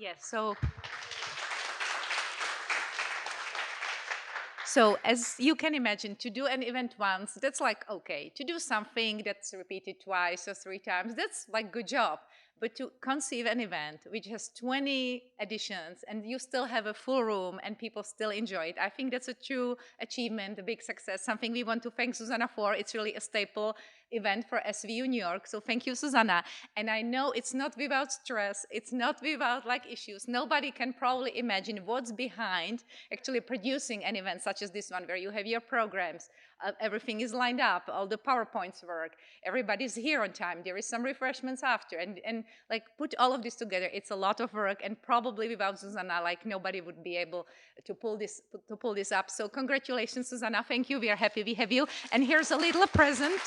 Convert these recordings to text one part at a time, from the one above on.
Yes, so as you can imagine, to do an event once, that's like, okay. To do something that's repeated twice or three times, that's like good job. But to conceive an event which has 20 editions and you still have a full room and people still enjoy it, I think that's a true achievement, a big success, something we want to thank Susanna for. It's really a staple event for SVU New York. So thank you, Susanna. And I know it's not without stress, it's not without like issues. Nobody can probably imagine what's behind actually producing an event such as this one, where you have your programs, everything is lined up, all the PowerPoints work, everybody's here on time, there is some refreshments after, and like put all of this together. It's a lot of work, and probably without Susanna, like nobody would be able to pull this up. So congratulations, Susanna. Thank you. We are happy we have you. And here's a little present.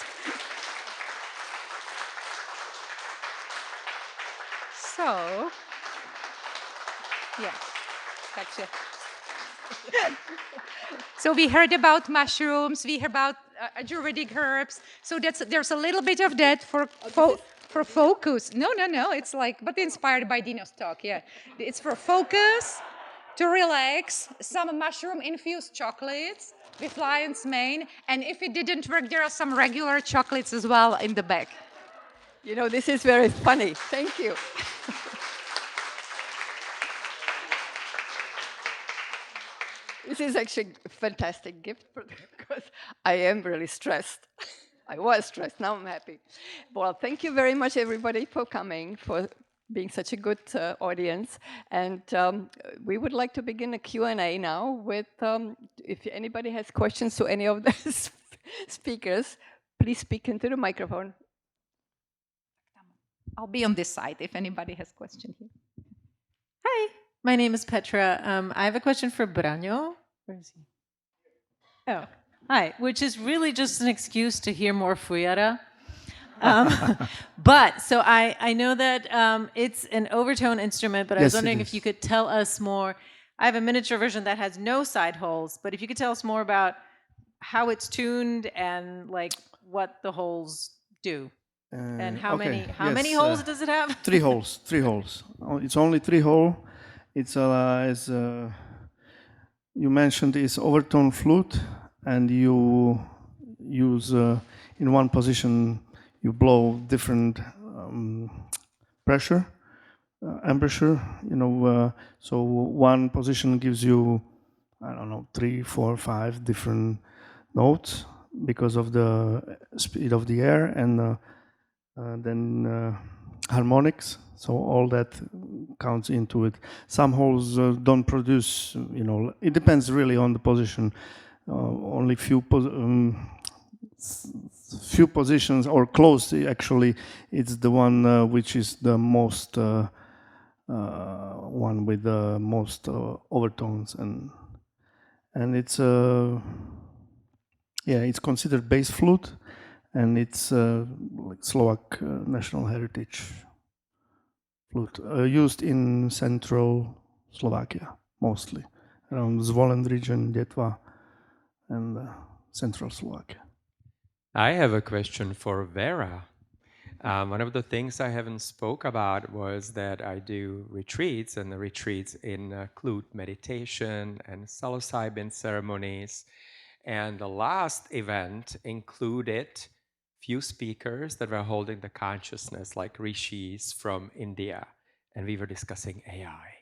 So, yeah, gotcha. So we heard about mushrooms, we heard about Ayurvedic herbs. So there's a little bit of that for focus. No, it's like, but inspired by Dino's talk, yeah. It's for focus, to relax, some mushroom-infused chocolates with lion's mane. And if it didn't work, there are some regular chocolates as well in the back. You know, this is very funny. Thank you. This is actually a fantastic gift because I am really stressed. I was stressed, now I'm happy. Well, thank you very much, everybody, for coming, for being such a good audience. And we would like to begin a Q&A now with, if anybody has questions to any of the speakers, please speak into the microphone. I'll be on this side if anybody has questions here. Hi, my name is Petra. I have a question for Branyo. Where is he? Oh, hi, which is really just an excuse to hear more Fujara. But so I know that it's an overtone instrument, but I was wondering if you could tell us more. I have a miniature version that has no side holes, but if you could tell us more about how it's tuned and like what the holes do. And how many holes does it have? 3 holes. 3 holes. It's only 3 holes. It's as you mentioned, is overtone flute, and you use in one position you blow different pressure, embouchure. You know, so one position gives you, I don't know, 3, 4, 5 different notes because of the speed of the air, and then harmonics. So all that counts into it. Some holes don't produce, you know, it depends really on the position. Only few positions, or close, actually, it's the one which is the most, one with the most overtones. And it's, yeah, it's considered bass flute, and it's like Slovak national heritage flute, used in central Slovakia, mostly, around Zvolen region, Detva, and central Slovakia. I have a question for Vera. One of the things I haven't spoke about was that I do retreats, and the retreats include meditation and psilocybin ceremonies. And the last event included few speakers that were holding the consciousness, like rishis from India, and we were discussing AI.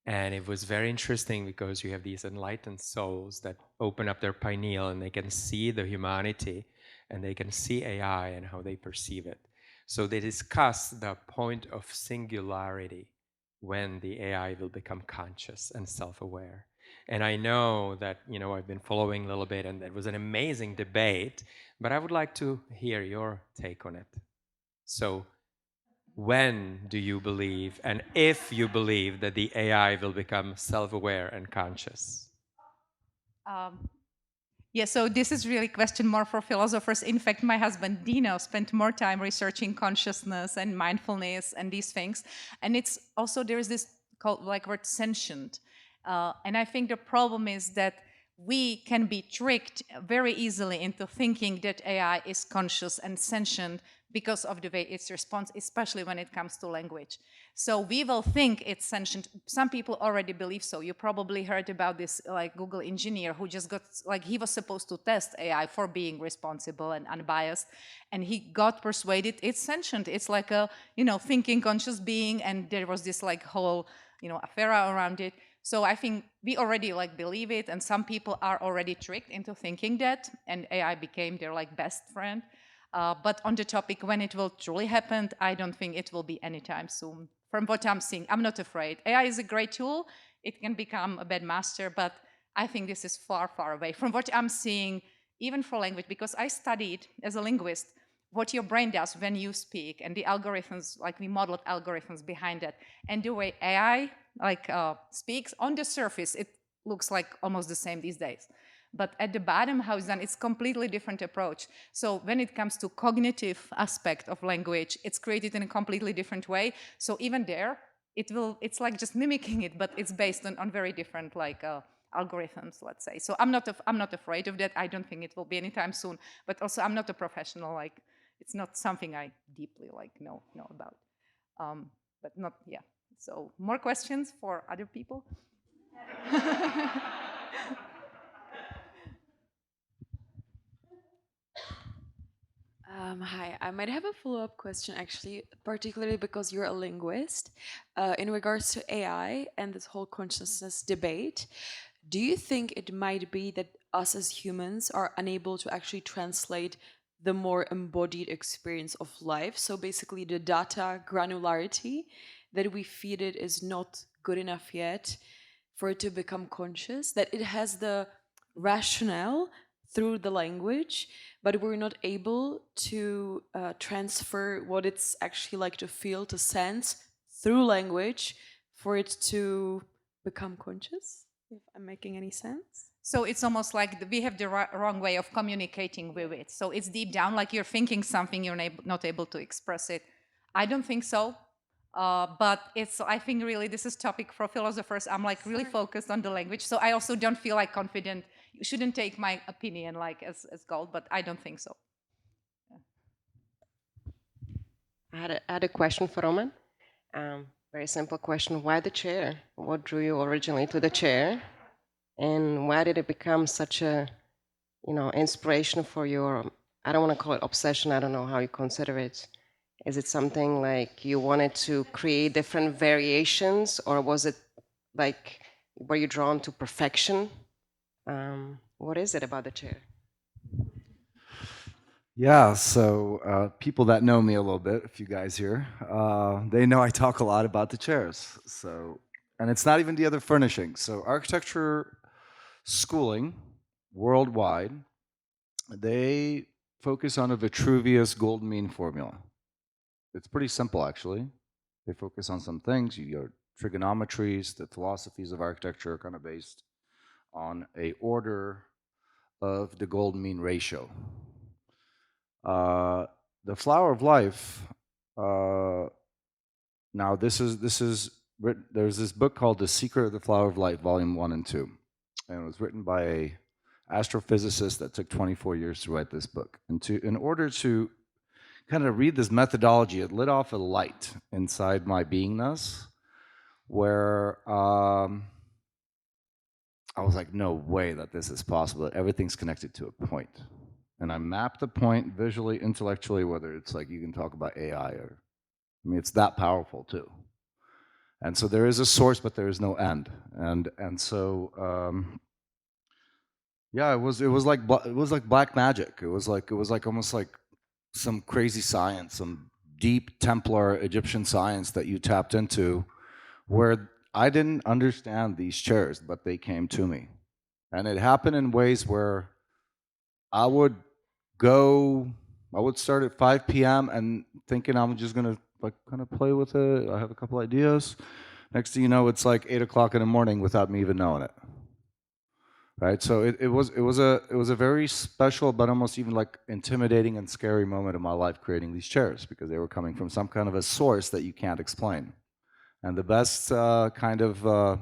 And it was very interesting because you have these enlightened souls that open up their pineal and they can see the humanity and they can see AI and how they perceive it. So they discuss the point of singularity when the AI will become conscious and self-aware. And I know that, you know, I've been following a little bit, and it was an amazing debate, but I would like to hear your take on it. So when do you believe, and if you believe, that the AI will become self-aware and conscious? Yeah, so this is really a question more for philosophers. In fact, my husband Dino spent more time researching consciousness and mindfulness and these things. And it's also, there is this called like word sentient. And I think the problem is that we can be tricked very easily into thinking that AI is conscious and sentient because of the way it responds, especially when it comes to language. So we will think it's sentient. Some people already believe so. You probably heard about this like Google engineer who just got, like, he was supposed to test AI for being responsible and unbiased, and he got persuaded it's sentient. It's like a, thinking conscious being, and there was this like whole, affair around it. So I think we already like believe it, and some people are already tricked into thinking that, and AI became their like best friend. But on the topic when it will truly happen, I don't think it will be anytime soon. From what I'm seeing, I'm not afraid. AI is a great tool. It can become a bad master, but I think this is far, far away. From what I'm seeing, even for language, because I studied as a linguist what your brain does when you speak, and the algorithms, like we modeled algorithms behind that. And the way AI speaks, on the surface, it looks like almost the same these days. But at the bottom, how it's done, it's completely different approach. So when it comes to cognitive aspect of language, it's created in a completely different way. So even there, it's like just mimicking it, but it's based on very different algorithms, let's say. So I'm not afraid of that. I don't think it will be anytime soon. But also, I'm not a professional. It's not something I deeply know about. But not, yeah. So more questions for other people? Hi, I might have a follow-up question actually, particularly because you're a linguist. In regards to AI and this whole consciousness debate, do you think it might be that us as humans are unable to actually translate the more embodied experience of life? So basically the data granularity that we feed it is not good enough yet for it to become conscious, that it has the rationale through the language, but we're not able to transfer what it's actually like to feel, to sense through language for it to become conscious, if I'm making any sense. So it's almost like we have the wrong way of communicating with it. So it's deep down, like you're thinking something, you're not able to express it. I don't think so. But I think really this is topic for philosophers. I'm like really focused on the language. So I also don't feel like confident. You shouldn't take my opinion like as gold, but I don't think so. I had a question for Roman. Very simple question. Why the chair? What drew you originally to the chair? And why did it become such a, inspiration for your, I don't want to call it obsession, I don't know how you consider it. Is it something like you wanted to create different variations, or was it like, were you drawn to perfection? What is it about the chair? Yeah, so people that know me a little bit, a few guys here, they know I talk a lot about the chairs. So, and it's not even the other furnishings. So architecture schooling worldwide, they focus on a Vitruvius golden mean formula. It's pretty simple, actually. They focus on some things. Your trigonometries, the philosophies of architecture are kind of based on a order of the golden mean ratio. The Flower of Life. Now, this is written, there's this book called The Secret of the Flower of Life, Volume 1 and 2, and it was written by a astrophysicist that took 24 years to write this book. And in order to kind of read this methodology, it lit off a light inside my beingness, where I was like, no way that this is possible, that everything's connected to a point. And I mapped the point visually, intellectually, whether it's like you can talk about AI or, I mean, it's that powerful too. And so there is a source, but there is no end. And so, yeah, it was like black magic. It was like almost like some crazy science, some deep Templar Egyptian science that you tapped into, where I didn't understand these chairs, but they came to me. And it happened in ways where I would start at 5 p.m. and thinking I'm just gonna like kind of play with it. I have a couple ideas. Next thing you know, it's like 8 o'clock in the morning without me even knowing it. Right? So it was a very special, but almost even like intimidating and scary moment in my life creating these chairs, because they were coming from some kind of a source that you can't explain. And the best kind of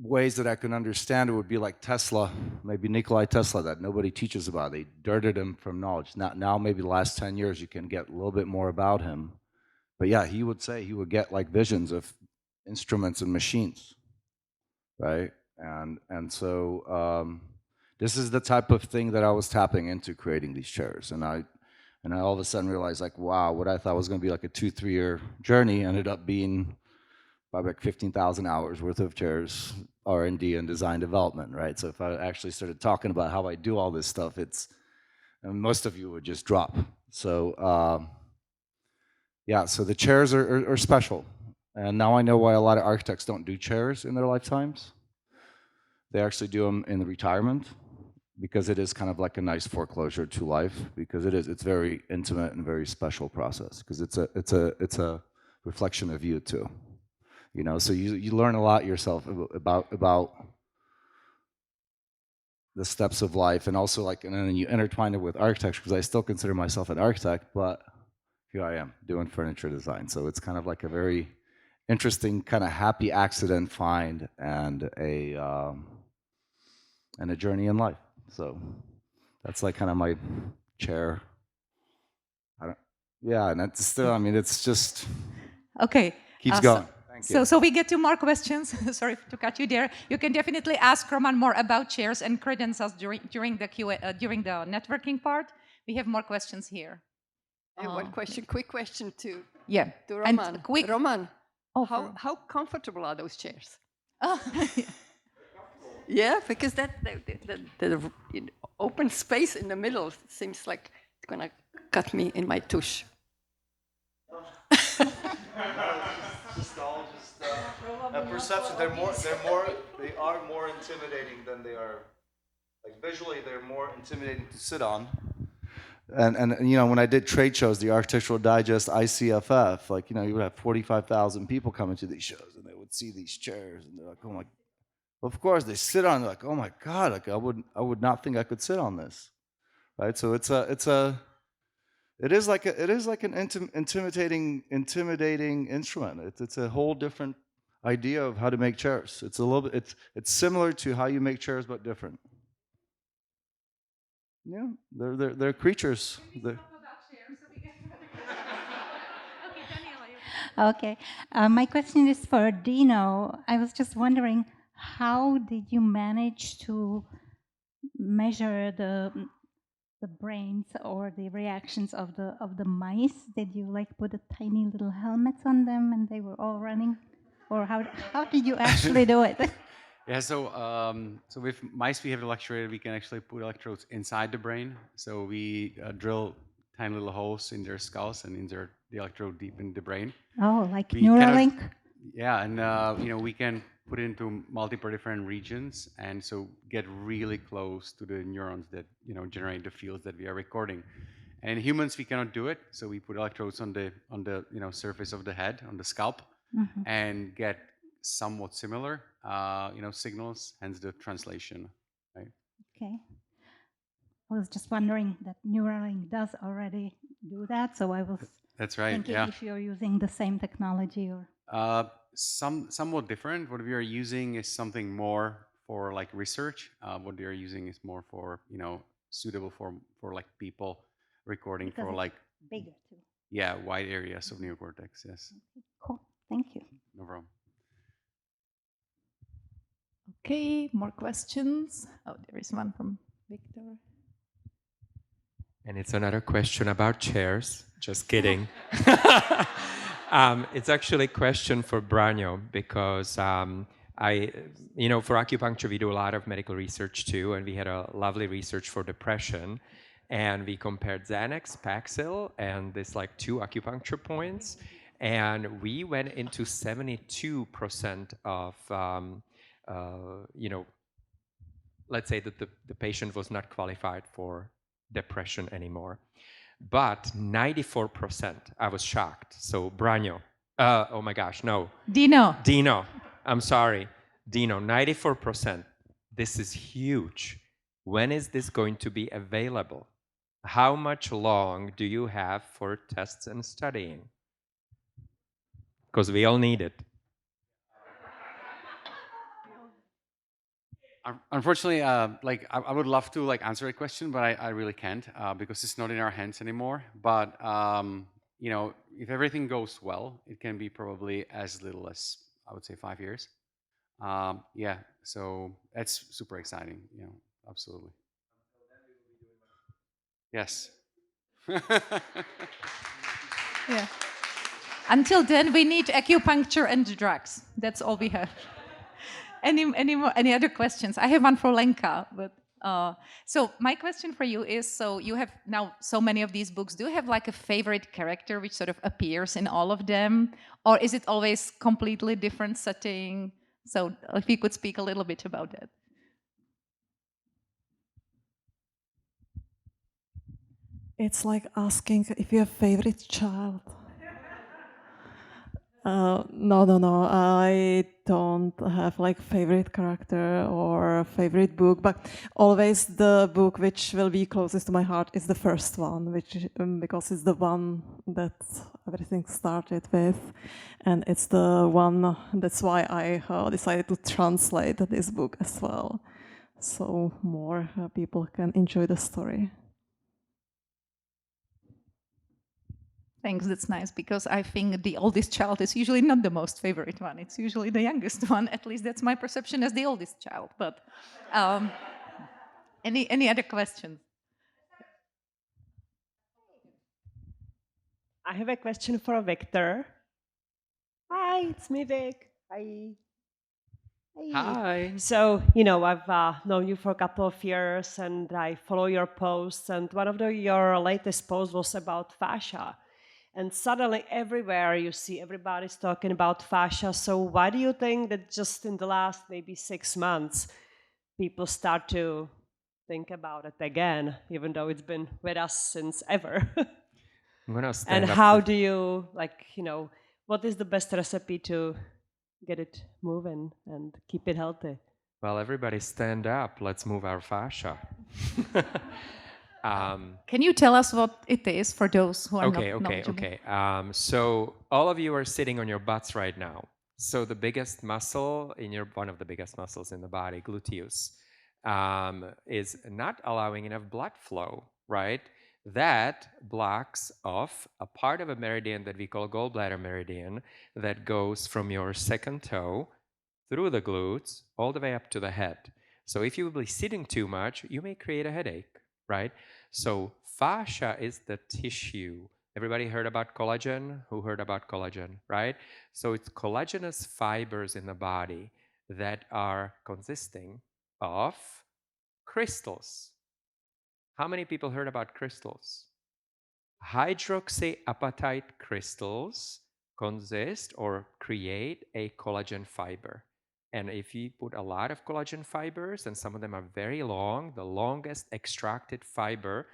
ways that I can understand it would be like Tesla, maybe Nikolai Tesla, that nobody teaches about. They dirted him from knowledge. Now maybe the last 10 years you can get a little bit more about him. But yeah, he would say he would get like visions of instruments and machines, right? And so this is the type of thing that I was tapping into creating these chairs. And I all of a sudden realized, like, wow, what I thought was going to be like a 2-3 year journey ended up being probably like 15,000 hours worth of chairs, R&D and design development, right? So if I actually started talking about how I do all this stuff, and most of you would just drop. So yeah, so the chairs are special. And now I know why a lot of architects don't do chairs in their lifetimes. They actually do them in the retirement, because it is kind of like a nice foreclosure to life, because it's very intimate and very special process, because it's a reflection of you too. You know, so you learn a lot yourself about the steps of life, and also like, and then you intertwine it with architecture, because I still consider myself an architect, but here I am doing furniture design. So it's kind of like a very interesting kind of happy accident find and a journey in life. So that's like kind of my chair. Yeah, and it's still, I mean, it's just Okay. keeps going. Thank you. So we get 2 more questions. Sorry to cut you there. You can definitely ask Roman more about chairs and credentials during the during the networking part. We have more questions here. One question, quick question to And Roman. quick. Roman, Oh, how comfortable are those chairs? Oh, Yeah, because the open space in the middle seems like it's gonna cut me in my tush. Perception. They are more intimidating than they are. Like visually, they're more intimidating to sit on. And you know, when I did trade shows, the Architectural Digest, ICFF, like, you know, you would have 45,000 people coming to these shows, and they would see these chairs, and they're like, oh my. Of course, they sit on. They're like, oh my God, like I would not think I could sit on this, right? So it is like an intimidating instrument. It's a whole different idea of how to make chairs. It's a little bit. It's similar to how you make chairs, but different. Yeah, they're creatures. Okay, my question is for Dino. I was just wondering, how did you manage to measure the brains or the reactions of the mice? Did you like put a tiny little helmets on them and they were all running, or how did you actually do it? Yeah, so with mice behavioral actuator, we can actually put electrodes inside the brain. So we drill tiny little holes in their skulls and insert the electrode deep in the brain. Oh, like Neuralink? Yeah, and you know, we can put it into multiple different regions, and so get really close to the neurons that, you know, generate the fields that we are recording. And in humans, we cannot do it, so we put electrodes on the you know, surface of the head, on the scalp, and get somewhat similar you know, signals, hence the translation, right? Okay. I was just wondering that Neuralink does already do that, so I was That's right, thinking yeah. if you're using the same technology or... Somewhat different. What we are using is something more for like research. What we are using is more for, you know, suitable for like people recording Because for it's like bigger too. Yeah, wide areas of neocortex. Yes. Okay, cool. Thank you. No problem. Okay, more questions. Oh, there is one from Victor. And it's another question about chairs. Just kidding. It's actually a question for Branyo, because you know, for acupuncture, we do a lot of medical research too, and we had a lovely research for depression, and we compared Xanax, Paxil, and this like 2 acupuncture points, and we went into 72% of, you know, let's say that the patient was not qualified for depression anymore. But 94%, I was shocked. So Branyo, oh my gosh, no. Dino, I'm sorry. Dino, 94%. This is huge. When is this going to be available? How much long do you have for tests and studying? Because we all need it. Unfortunately, like I would love to like answer a question, but I really can't because it's not in our hands anymore. But you know, if everything goes well, it can be probably as little as I would say 5 years. Yeah, so that's super exciting. You know, absolutely. Yes. Yeah. Until then, we need acupuncture and drugs. That's all we have. Any other questions? I have one for Lenka, but so my question for you is: so you have now so many of these books. Do you have like a favorite character which sort of appears in all of them, or is it always completely different setting? So if you could speak a little bit about that. It's like asking if you have favorite child. No. I don't have like favorite character or favorite book, but always the book which will be closest to my heart is the first one, which because it's the one that everything started with, and it's the one that's why I decided to translate this book as well, so more people can enjoy the story. Thanks, that's nice, because I think the oldest child is usually not the most favorite one. It's usually the youngest one. At least that's my perception as the oldest child. But any other questions? I have a question for Victor. Hi, it's me, Vic. Hi. Hi. So, you know, I've known you for a couple of years and I follow your posts. And one of your latest posts was about fascia. And suddenly everywhere you see everybody's talking about fascia. So why do you think that just in the last maybe 6 months, people start to think about it again, even though it's been with us since ever? I'm gonna stand and up how for- do you, like, you know, what is the best recipe to get it moving and keep it healthy? Well, everybody stand up. Let's move our fascia. Can you tell us what it is for those who are not knowledgeable? Okay. So all of you are sitting on your butts right now. So the biggest muscle one of the biggest muscles in the body, gluteus, is not allowing enough blood flow, right? That blocks off a part of a meridian that we call gallbladder meridian that goes from your second toe through the glutes all the way up to the head. So if you will be sitting too much, you may create a headache, right? So fascia is the tissue. Everybody heard about collagen? Who heard about collagen, right? So it's collagenous fibers in the body that are consisting of crystals. How many people heard about crystals? Hydroxyapatite crystals consist or create a collagen fiber. And if you put a lot of collagen fibers, and some of them are very long, the longest extracted fiber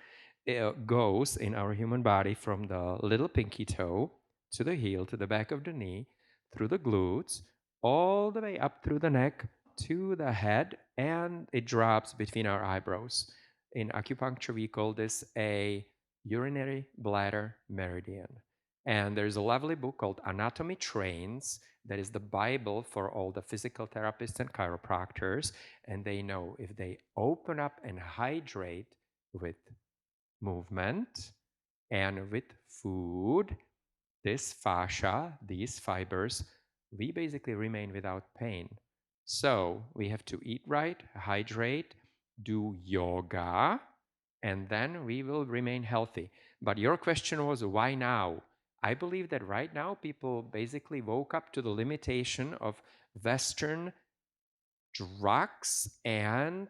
goes in our human body from the little pinky toe to the heel, to the back of the knee, through the glutes, all the way up through the neck to the head, and it drops between our eyebrows. In acupuncture, we call this a urinary bladder meridian. And there's a lovely book called Anatomy Trains that is the Bible for all the physical therapists and chiropractors. And they know if they open up and hydrate with movement and with food, this fascia, these fibers, we basically remain without pain. So we have to eat right, hydrate, do yoga, and then we will remain healthy. But your question was, why now? I believe that right now people basically woke up to the limitation of Western drugs and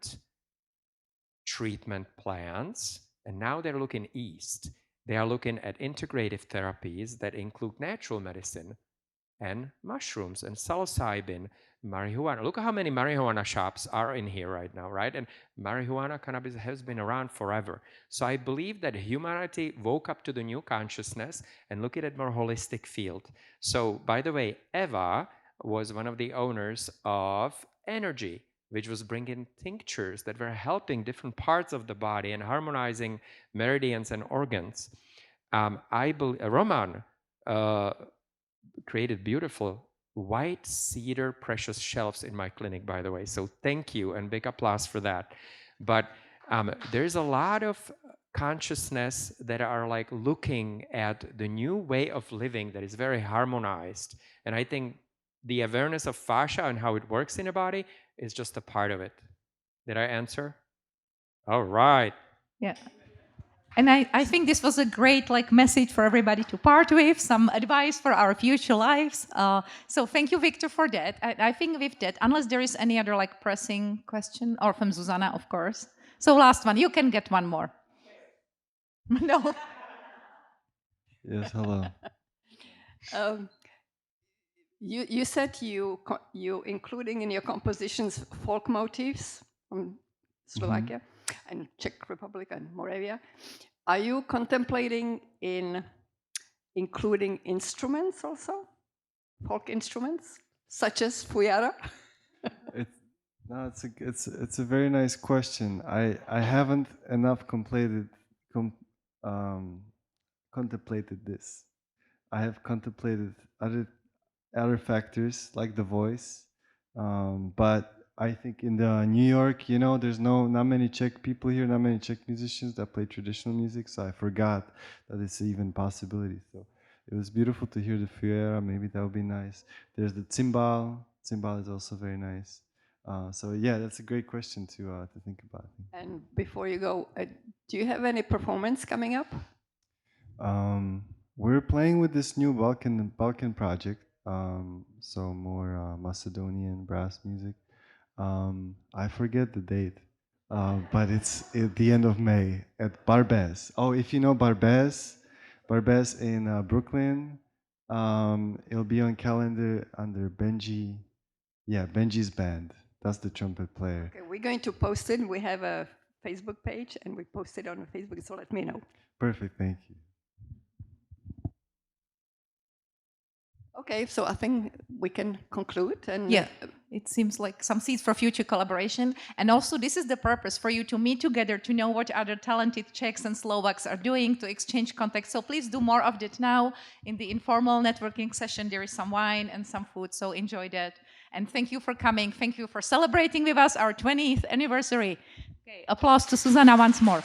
treatment plans, and now they're looking east. They are looking at integrative therapies that include natural medicine and mushrooms and psilocybin, marijuana. Look at how many marijuana shops are in here right now, right? And marijuana, cannabis has been around forever. So I believe that humanity woke up to the new consciousness and look at a more holistic field. So, by the way, Eva was one of the owners of Energy, which was bringing tinctures that were helping different parts of the body and harmonizing meridians and organs. Roman created beautiful white cedar precious shelves in my clinic, by the way. So thank you and big applause for that. But there's a lot of consciousness that are like looking at the new way of living that is very harmonized. And I think the awareness of fascia and how it works in the body is just a part of it. Did I answer? All right. Yeah. And I think this was a great message for everybody to part with, some advice for our future lives. So thank you, Victor, for that. I think with that, unless there is any other pressing question, or from Zuzana, of course. So last one, you can get one more. No. Yes, hello. You said you including in your compositions folk motifs from Slovakia and Czech Republic and Moravia. Are you contemplating in including instruments also, folk instruments such as fujara? It's a very nice question. I haven't enough contemplated this. I have contemplated other factors like the voice, but I think in the New York, there's not many Czech people here, not many Czech musicians that play traditional music, so I forgot that it's even possibility. So it was beautiful to hear the fujara. Maybe that would be nice. There's the timbal. Timbal is also very nice. So yeah, that's a great question to think about. And before you go, do you have any performance coming up? We're playing with this new Balkan project. So more Macedonian brass music. I forget the date, but it's at the end of May at Barbès. Oh, if you know Barbès in Brooklyn, it'll be on calendar under Benji. Yeah, Benji's band. That's the trumpet player. Okay, we're going to post it. We have a Facebook page, and we post it on Facebook, so let me know. Perfect, thank you. Okay, so I think we can conclude. And yeah, it seems like some seeds for future collaboration. And also, this is the purpose for you to meet together, to know what other talented Czechs and Slovaks are doing, to exchange contacts. So please do more of that now. In the informal networking session, there is some wine and some food, so enjoy that. And thank you for coming. Thank you for celebrating with us our 20th anniversary. Okay, applause to Zuzana once more.